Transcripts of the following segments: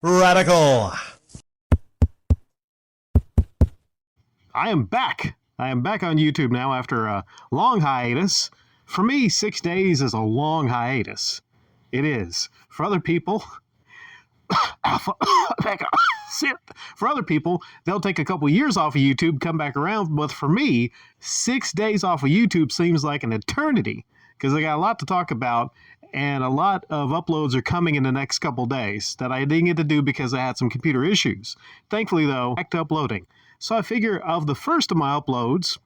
Radical. I am back. I am back on YouTube now after a long hiatus. For me, 6 days is a long hiatus. It is. For other people, for other people, they'll take a couple years off of YouTube, come back around. But for me, 6 days off of YouTube seems like an eternity because I got a lot to talk about, and a lot of uploads are coming in the next couple days that I didn't get to do because I had some computer issues. Thankfully, though, back to uploading. So I figure of the first of my uploads,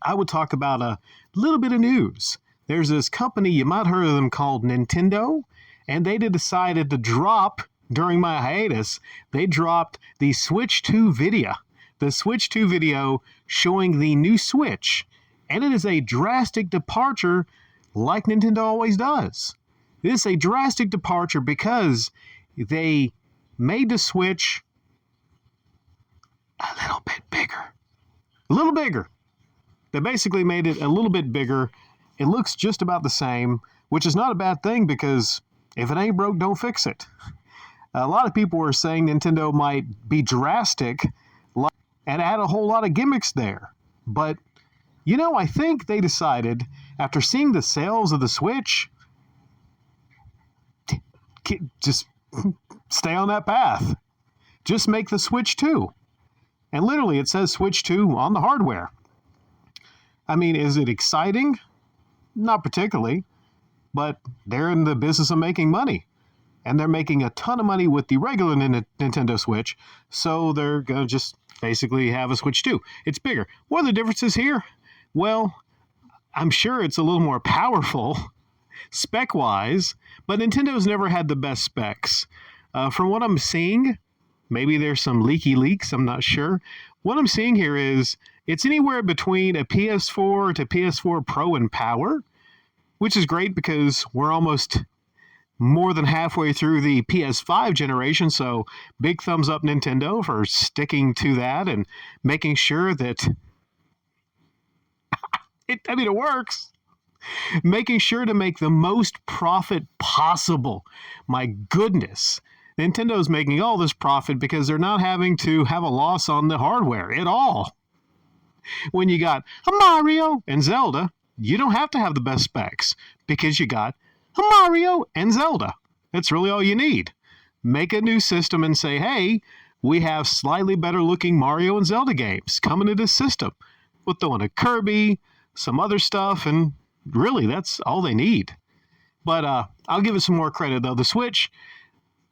I would talk about a little bit of news. There's this company, you might have heard of them, called Nintendo, and they decided to drop, during my hiatus, they dropped the Switch 2 video. The Switch 2 video showing the new Switch. And it is a drastic departure like Nintendo always does. This is a drastic departure because they made the Switch a little bit bigger. A little bigger. They basically made it a little bit bigger. It looks just about the same, which is not a bad thing because if it ain't broke, don't fix it. A lot of people were saying Nintendo might be drastic and add a whole lot of gimmicks there. But, you know, I think they decided, after seeing the sales of the Switch, just stay on that path. Just make the Switch 2. And literally, it says Switch 2 on the hardware. I mean, is it exciting? Not particularly. But they're in the business of making money. And they're making a ton of money with the regular Nintendo Switch. So they're going to just basically have a Switch 2. It's bigger. What are the differences here? Well, I'm sure it's a little more powerful spec-wise, but Nintendo's never had the best specs. From what I'm seeing, maybe there's some leaky leaks, I'm not sure. What I'm seeing here is it's anywhere between a PS4 to PS4 Pro in power, which is great because we're almost more than halfway through the PS5 generation, so big thumbs up Nintendo for sticking to that and making sure that it works. Making sure to make the most profit possible. My goodness. Nintendo's making all this profit because they're not having to have a loss on the hardware at all. When you got a Mario and Zelda, you don't have to have the best specs because you got a Mario and Zelda. That's really all you need. Make a new system and say, hey, we have slightly better looking Mario and Zelda games coming to this system. We'll throw in a Kirby, some other stuff, and really that's all they need. But I'll give it some more credit though. The Switch,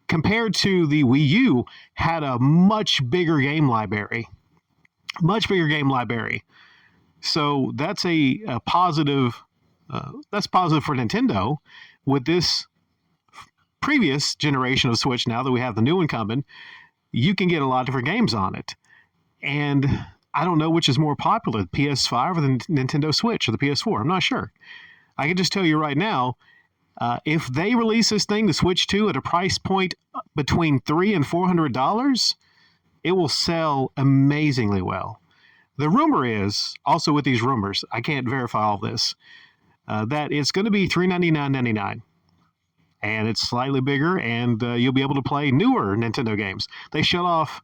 compared to the Wii U, had a much bigger game library. Much bigger game library. So that's a positive. That's positive for Nintendo. With this previous generation of Switch, now that we have the new one coming, you can get a lot of different games on it. And I don't know which is more popular, the PS5 or the Nintendo Switch or the PS4. I'm not sure. I can just tell you right now, if they release this thing, the Switch 2, at a price point between $300 and $400, it will sell amazingly well. The rumor is, also with these rumors, I can't verify all this, that it's going to be $399.99. And it's slightly bigger, and you'll be able to play newer Nintendo games. They shut off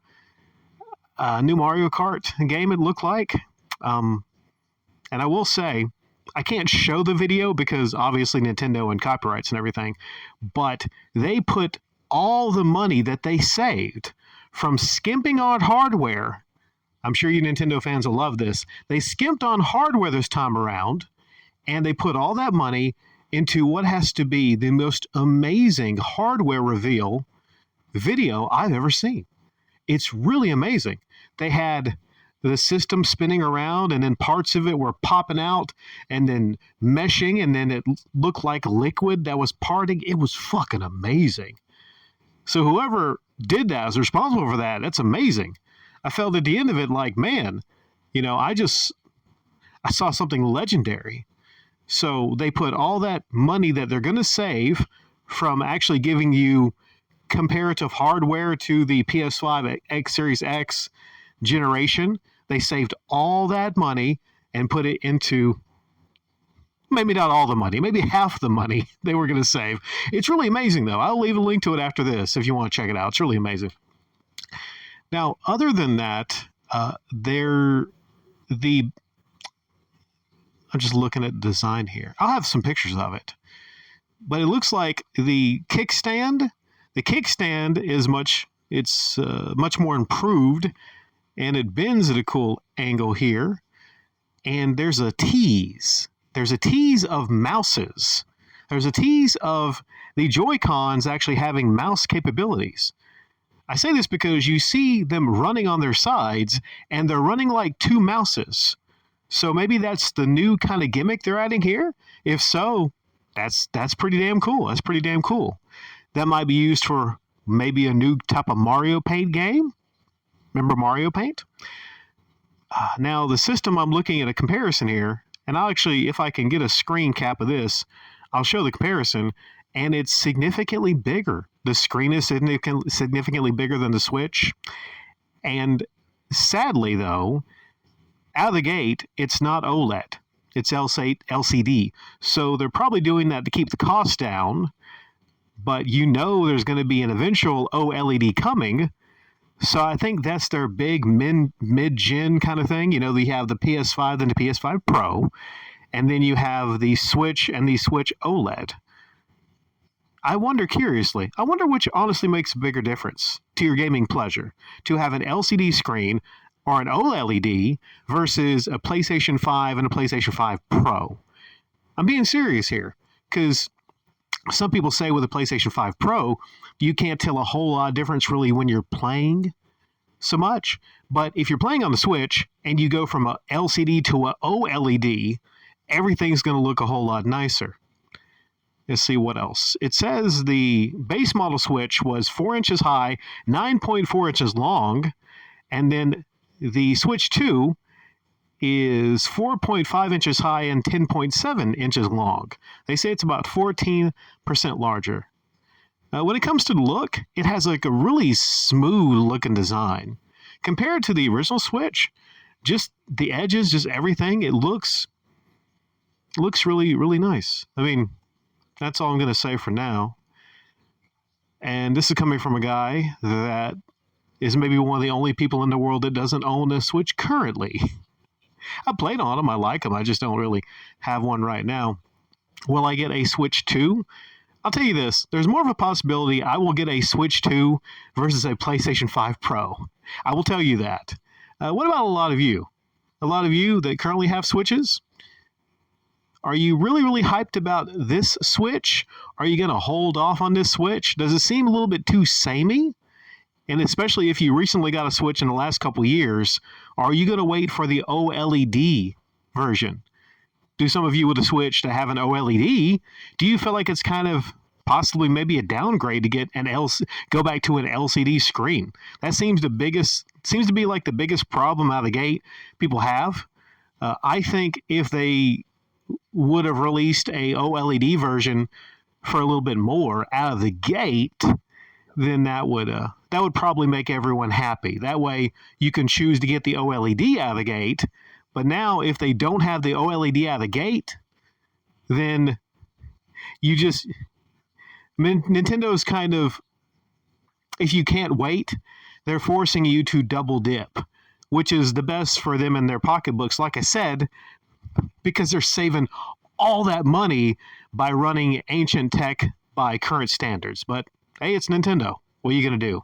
a new Mario Kart game, it looked like. And I will say, I can't show the video because obviously Nintendo and copyrights and everything, but they put all the money that they saved from skimping on hardware. I'm sure you Nintendo fans will love this. They skimped on hardware this time around, and they put all that money into what has to be the most amazing hardware reveal video I've ever seen. It's really amazing. They had the system spinning around, and then parts of it were popping out and then meshing, and then it looked like liquid that was parting. It was fucking amazing. So whoever did that is responsible for that. That's amazing. I felt at the end of it like, man, you know, I saw something legendary. So they put all that money that they're going to save from actually giving you comparative hardware to the PS5 X Series X generation. They saved all that money and put it into Maybe not all the money, maybe half the money they were going to save. It's really amazing, though. I'll leave a link to it after this if you want to check it out. It's really amazing. Now, other than that, I'm just looking at design here. I'll have some pictures of it. But it looks like the kickstand is much more improved, and it bends at a cool angle here. And there's a tease. There's a tease of mouses. There's a tease of the Joy-Cons actually having mouse capabilities. I say this because you see them running on their sides, and they're running like two mouses. So maybe that's the new kind of gimmick they're adding here. If so, that's pretty damn cool. That's pretty damn cool. That might be used for maybe a new type of Mario Paint game. Remember Mario Paint? Now, the system, I'm looking at a comparison here, and I'll actually, if I can get a screen cap of this, I'll show the comparison, and it's significantly bigger. The screen is significantly bigger than the Switch. And sadly, though, out of the gate, it's not OLED. It's LCD. So they're probably doing that to keep the cost down, but there's going to be an eventual OLED coming. So I think that's their big mid-gen kind of thing. You have the PS5 and the PS5 Pro, and then you have the Switch and the Switch OLED. I wonder which honestly makes a bigger difference to your gaming pleasure, to have an LCD screen or an OLED versus a PlayStation 5 and a PlayStation 5 Pro. I'm being serious here, because some people say with a PlayStation 5 Pro, you can't tell a whole lot of difference really when you're playing so much. But if you're playing on the Switch and you go from a LCD to a OLED, everything's going to look a whole lot nicer. Let's see what else. It says the base model Switch was 4 inches high, 9.4 inches long, and then the Switch 2 is 4.5 inches high and 10.7 inches long. They say it's about 14% larger. When it comes to the look, it has like a really smooth looking design. Compared to the original Switch, just the edges, just everything, it looks really, really nice. I mean, that's all I'm going to say for now. And this is coming from a guy that is maybe one of the only people in the world that doesn't own a Switch currently. I played on them. I like them. I just don't really have one right now. Will I get a Switch 2? I'll tell you this. There's more of a possibility I will get a Switch 2 versus a PlayStation 5 Pro. I will tell you that. What about a lot of you? A lot of you that currently have Switches? Are you really, really hyped about this Switch? Are you going to hold off on this Switch? Does it seem a little bit too samey? And especially if you recently got a Switch in the last couple years, are you going to wait for the OLED version? Do some of you with a Switch to have an OLED, do you feel like it's kind of possibly maybe a downgrade to get go back to an LCD screen? That seems to be like the biggest problem out of the gate people have. I think if they would have released a OLED version for a little bit more out of the gate, then that would probably make everyone happy. That way you can choose to get the OLED out of the gate. But now if they don't have the OLED out of the gate, then Nintendo's kind of, if you can't wait, they're forcing you to double dip, which is the best for them in their pocketbooks, like I said, because they're saving all that money by running ancient tech by current standards. But hey, it's Nintendo. What are you going to do?